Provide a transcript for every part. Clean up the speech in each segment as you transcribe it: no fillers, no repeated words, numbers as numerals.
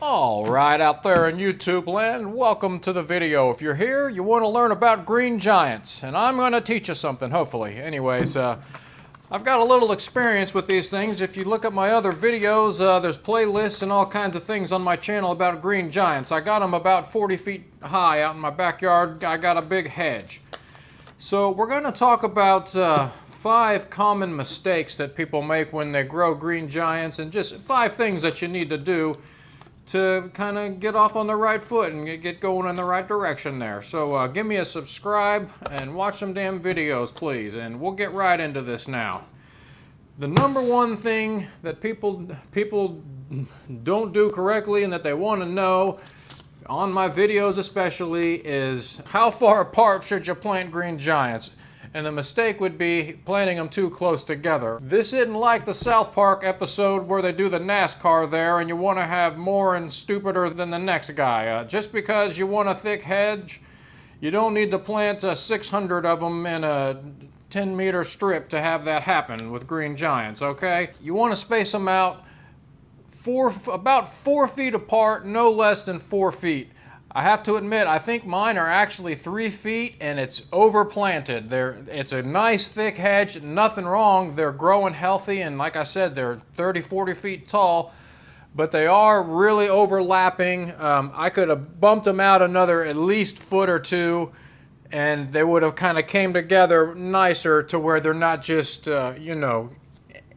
All right, out there in YouTube land, welcome to the video. If you're here, you want to learn about green giants, and I'm going to teach you something, hopefully. Anyways, I've got a little experience with these things. If you look at my other videos, there's playlists and all kinds of things on my channel about green giants. I got them about 40 feet high out in my backyard. I got a big hedge. So we're going to talk about 5 common mistakes that people make when they grow green giants, and just 5 things that you need to do to kind of get off on the right foot and get going in the right direction there. So give me a subscribe and watch some damn videos, please, and we'll get right into this now. The number one thing that people don't do correctly and that they want to know, on my videos especially, is how far apart should you plant green giants? And the mistake would be planting them too close together. This isn't like the South Park episode where they do the NASCAR there and you want to have more and stupider than the next guy. Just because you want a thick hedge, you don't need to plant 600 of them in a 10-meter strip to have that happen with green giants, okay? You want to space them out about 4 feet apart, no less than 4 feet. I have to admit, I think mine are actually 3 feet and it's overplanted. It's a nice thick hedge, nothing wrong. They're growing healthy, and like I said, they're 30, 40 feet tall, but they are really overlapping. I could have bumped them out another at least foot or two, and they would have kind of came together nicer to where they're not just, you know,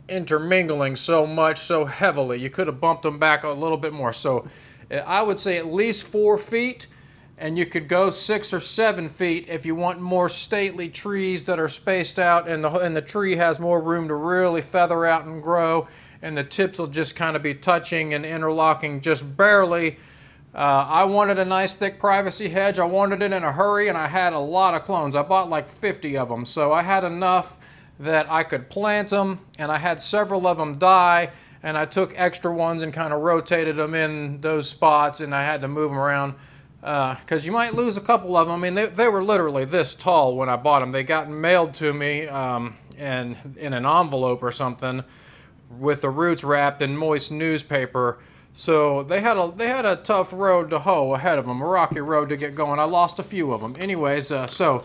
intermingling so much, so heavily. You could have bumped them back a little bit more. So I would say at least 4 feet, and you could go 6 or 7 feet if you want more stately trees that are spaced out and the tree has more room to really feather out and grow, and the tips will just kind of be touching and interlocking just barely. I wanted a nice thick privacy hedge. I wanted it in a hurry, and I had a lot of clones. I bought like 50 of them, so I had enough that I could plant them, and I had several of them die, and I took extra ones and kind of rotated them in those spots, and I had to move them around because you might lose a couple of them. I mean, they were literally this tall when I bought them. They got mailed to me and in an envelope or something with the roots wrapped in moist newspaper. So they had a tough road to hoe ahead of them, a rocky road to get going. I lost a few of them. Anyways, so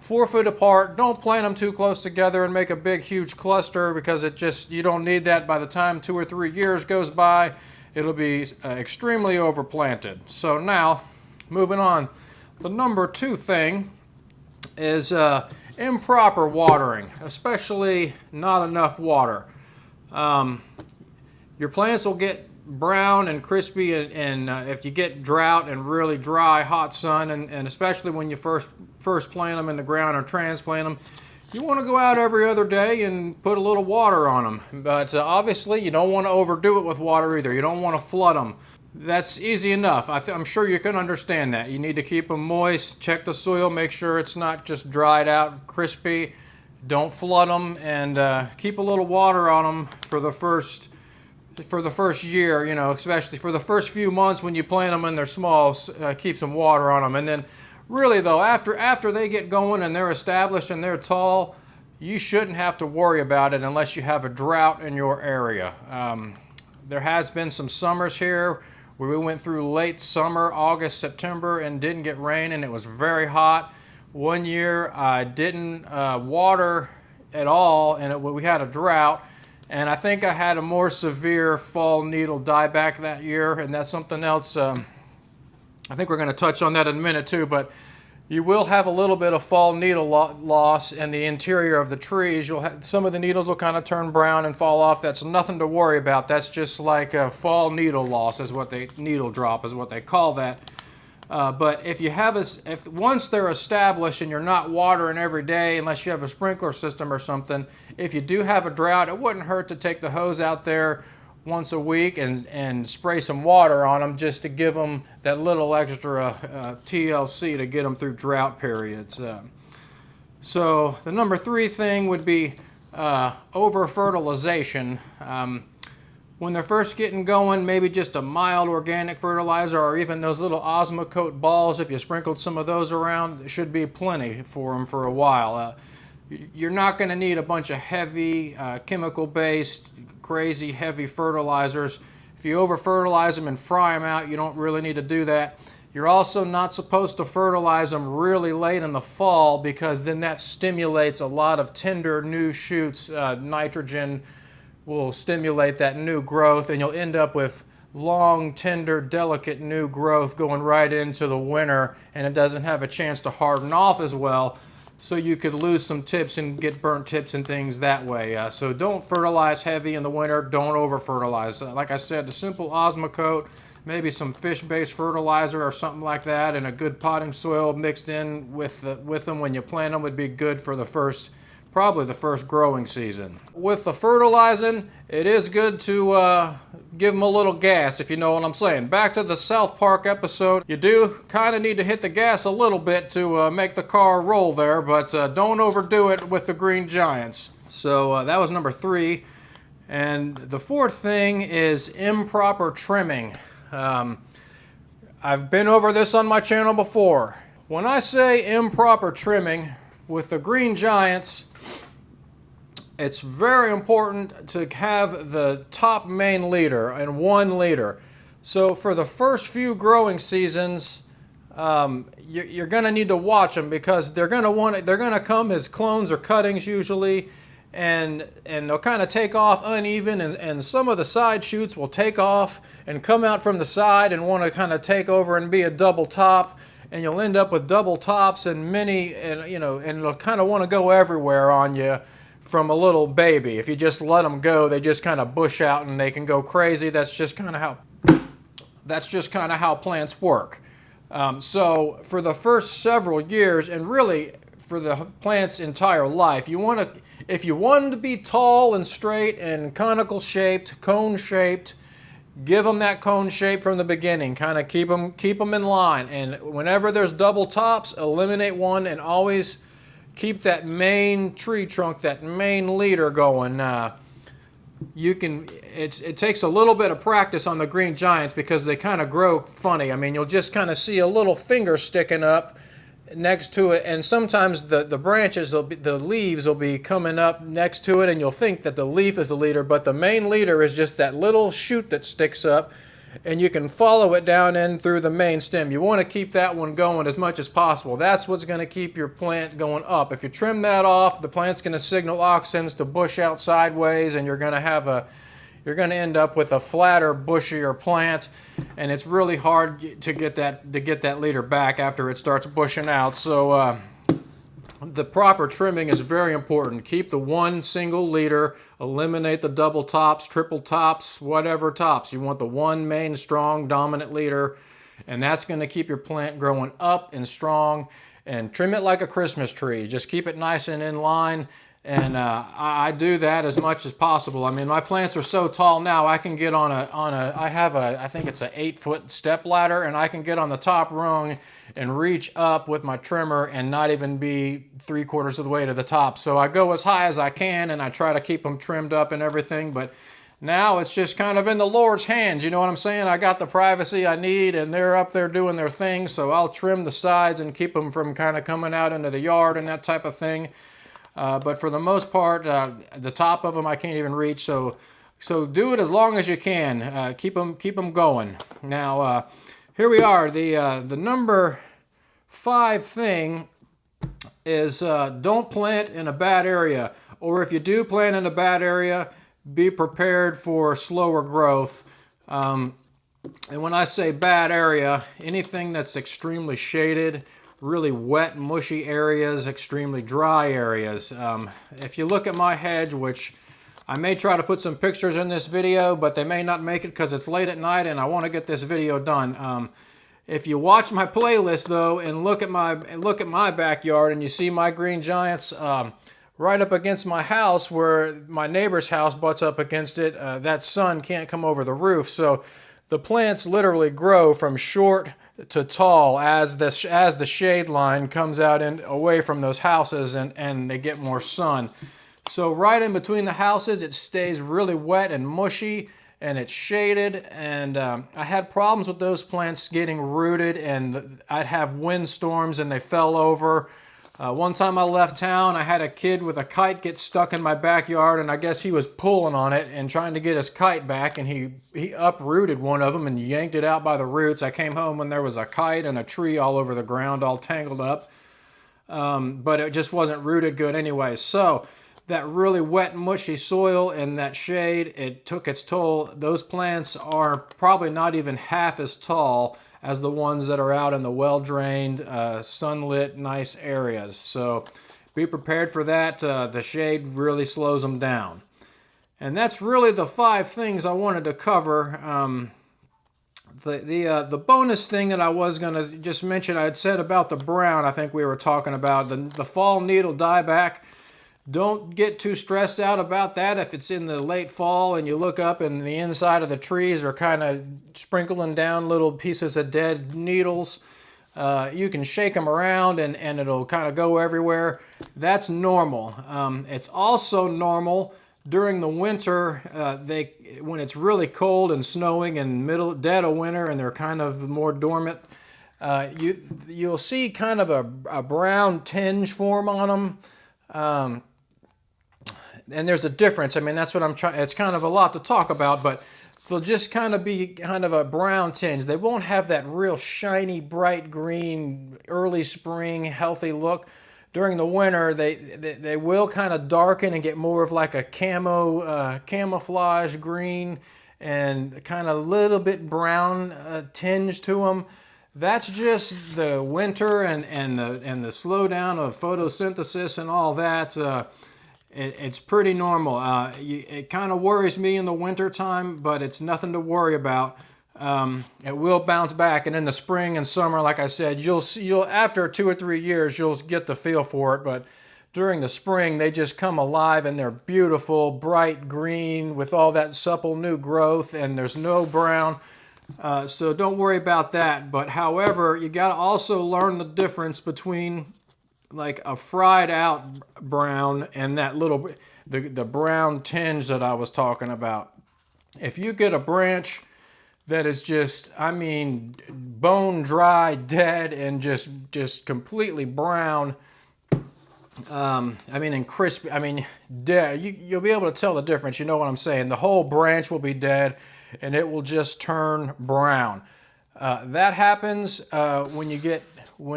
4 foot apart. Don't plant them too close together and make a big huge cluster, because you don't need that. By the time 2 or 3 years goes by, it'll be extremely overplanted. So now, moving on, the number 2 thing is improper watering, especially not enough water. Your plants will get brown and crispy, and if you get drought and really dry hot sun, and especially when you first plant them in the ground or transplant them, you want to go out every other day and put a little water on them. But obviously you don't want to overdo it with water either. You don't want to flood them. That's easy enough. I'm sure you can understand that. You need to keep them moist, check the soil, make sure it's not just dried out, crispy. Don't flood them, and keep a little water on them for the first year, you know, especially for the first few months when you plant them and they're small. Keep some water on them, and then really though, after they get going and they're established and they're tall, you shouldn't have to worry about it unless you have a drought in your area. There has been some summers here where we went through late summer, August, September, and didn't get rain, and it was very hot. One year I didn't water at all, and we had a drought. And I think I had a more severe fall needle dieback that year, and that's something else. I think we're going to touch on that in a minute too, but you will have a little bit of fall needle loss in the interior of the trees. Some of the needles will kind of turn brown and fall off. That's nothing to worry about. That's just like a fall needle loss, needle drop is what they call that. But if once they're established and you're not watering every day unless you have a sprinkler system or something, if you do have a drought, it wouldn't hurt to take the hose out there once a week and spray some water on them, just to give them that little extra TLC to get them through drought periods. So the number 3 thing would be over-fertilization. When they're first getting going, maybe just a mild organic fertilizer, or even those little Osmocote balls, if you sprinkled some of those around, it should be plenty for them for a while. You're not going to need a bunch of heavy, chemical-based, crazy heavy fertilizers. If you over fertilize them and fry them out, you don't really need to do that. You're also not supposed to fertilize them really late in the fall, because then that stimulates a lot of tender new shoots. Nitrogen will stimulate that new growth, and you'll end up with long, tender, delicate new growth going right into the winter, and it doesn't have a chance to harden off as well. So you could lose some tips and get burnt tips and things that way. So don't fertilize heavy in the winter. Don't over fertilize. Like I said, the simple Osmocote, maybe some fish-based fertilizer or something like that, and a good potting soil mixed in with them when you plant them would be good for probably the first growing season. With the fertilizing, it is good to give them a little gas, if you know what I'm saying. Back to the South Park episode, you do kind of need to hit the gas a little bit to make the car roll there, but don't overdo it with the Green Giants. So that was number 3. And the 4th thing is improper trimming. I've been over this on my channel before. When I say improper trimming with the Green Giants, it's very important to have the top main leader and 1 leader. So for the first few growing seasons, you're going to need to watch them, because they're going to come as clones or cuttings usually, and they'll kind of take off uneven, and some of the side shoots will take off and come out from the side and want to kind of take over and be a double top, and you'll end up with double tops and and it'll kind of want to go everywhere on you from a little baby. If you just let them go, they just kind of bush out and they can go crazy. That's just kind of how plants work. So for the first several years, and really for the plant's entire life, if you want them to be tall and straight and conical shaped, cone shaped, give them that cone shape from the beginning. Kind of keep them in line. And whenever there's double tops, eliminate one, and always keep that main tree trunk, that main leader going. It takes a little bit of practice on the Green Giants, because they kind of grow funny. I mean, you'll just kind of see a little finger sticking up next to it, and sometimes the branches, the leaves will be coming up next to it, and you'll think that the leaf is the leader, but the main leader is just that little shoot that sticks up, and you can follow it down in through the main stem. You want to keep that one going as much as possible. That's what's going to keep your plant going up. If you trim that off, the plant's going to signal auxins to bush out sideways, and you're going to end up with a flatter, bushier plant, and it's really hard to get that leader back after it starts bushing out. So the proper trimming is very important. Keep the 1 single leader, eliminate the double tops, triple tops, whatever tops. You want the 1 main, strong, dominant leader, and that's going to keep your plant growing up and strong. And trim it like a Christmas tree. Just keep it nice and in line. And I do that as much as possible. I mean, my plants are so tall now, I can get I think it's an 8-foot step ladder, and I can get on the top rung and reach up with my trimmer and not even be 3/4 of the way to the top. So I go as high as I can, and I try to keep them trimmed up and everything, but now it's just kind of in the Lord's hands, you know what I'm saying? I got the privacy I need, and they're up there doing their thing, so I'll trim the sides and keep them from kind of coming out into the yard and that type of thing. But for the most part, the top of them I can't even reach, so do it as long as you can. Keep them going. Now, here we are. The number 5 thing is don't plant in a bad area, or if you do plant in a bad area, be prepared for slower growth. And when I say bad area, anything that's extremely shaded, really wet, mushy areas, extremely dry areas. If you look at my hedge, which I may try to put some pictures in this video, but they may not make it because it's late at night and I want to get this video done. If you watch my playlist though and look at my backyard, and you see my Green Giants right up against my house, where my neighbor's house butts up against it, that sun can't come over the roof. So the plants literally grow from short to tall as the shade line comes out and away from those houses, and they get more sun. So right in between the houses, it stays really wet and mushy, and it's shaded, and I had problems with those plants getting rooted, and I'd have windstorms and they fell over. One time I left town, I had a kid with a kite get stuck in my backyard, and I guess he was pulling on it and trying to get his kite back, and he uprooted one of them and yanked it out by the roots. I came home when there was a kite and a tree all over the ground, all tangled up, but it just wasn't rooted good anyway. So that really wet, mushy soil and that shade, it took its toll. Those plants are probably not even half as tall as the ones that are out in the well-drained, sunlit, nice areas. So be prepared for that. The shade really slows them down. And that's really the 5 things I wanted to cover. The bonus thing that I was going to just mention, I had said about the brown, I think we were talking about, the fall needle dieback. Don't get too stressed out about that if it's in the late fall and you look up and the inside of the trees are kind of sprinkling down little pieces of dead needles. You can shake them around and it'll kind of go everywhere. That's normal. It's also normal during the winter, when it's really cold and snowing and dead of winter and they're kind of more dormant, you'll see kind of a brown tinge form on them. And there's a difference. I mean, that's what I'm trying. It's kind of a lot to talk about, but they'll just kind of be kind of a brown tinge. They won't have that real shiny, bright green, early spring, healthy look. During the winter, they will kind of darken and get more of like a camouflage green and kind of a little bit brown tinge to them. That's just the winter and the slowdown of photosynthesis and all that. It's pretty normal. It kind of worries me in the winter time, but it's nothing to worry about. It will bounce back, and in the spring and summer, like I said, you'll after 2 or 3 years, you'll get the feel for it. But during the spring, they just come alive, and they're beautiful, bright green with all that supple new growth, and there's no brown. So don't worry about that. But however, you got to also learn the difference between like a fried out brown and that little the brown tinge that I was talking about. If you get a branch that is just, I mean, bone dry, dead, and just completely brown, I mean, and crispy, I mean, dead, you'll be able to tell the difference. You know what I'm saying? The whole branch will be dead and it will just turn brown. That happens when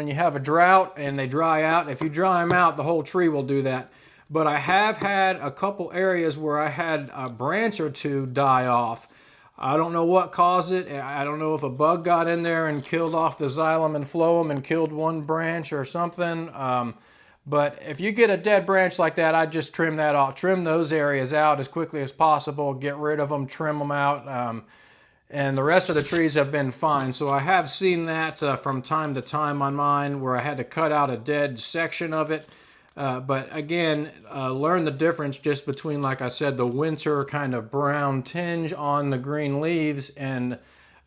you have a drought and they dry out. If you dry them out, the whole tree will do that. But I have had a couple areas where I had a branch or two die off. I don't know what caused it. I don't know if a bug got in there and killed off the xylem and phloem and killed one branch or something. But if you get a dead branch like that, I'd just trim that off. Trim those areas out as quickly as possible. Get rid of them, trim them out. And the rest of the trees have been fine. So I have seen that from time to time on mine where I had to cut out a dead section of it. But again, learn the difference just between, like I said, the winter kind of brown tinge on the green leaves and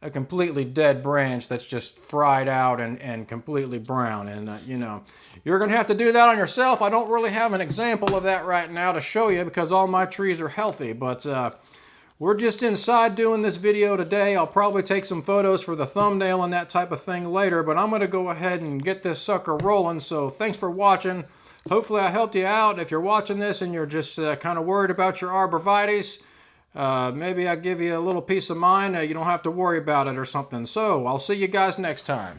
a completely dead branch that's just fried out and completely brown. And, you know, you're going to have to do that on yourself. I don't really have an example of that right now to show you because all my trees are healthy. But we're just inside doing this video today. I'll probably take some photos for the thumbnail and that type of thing later. But I'm going to go ahead and get this sucker rolling. So thanks for watching. Hopefully I helped you out. If you're watching this and you're just kind of worried about your arborvitaes, maybe I give you a little peace of mind. You don't have to worry about it or something. So I'll see you guys next time.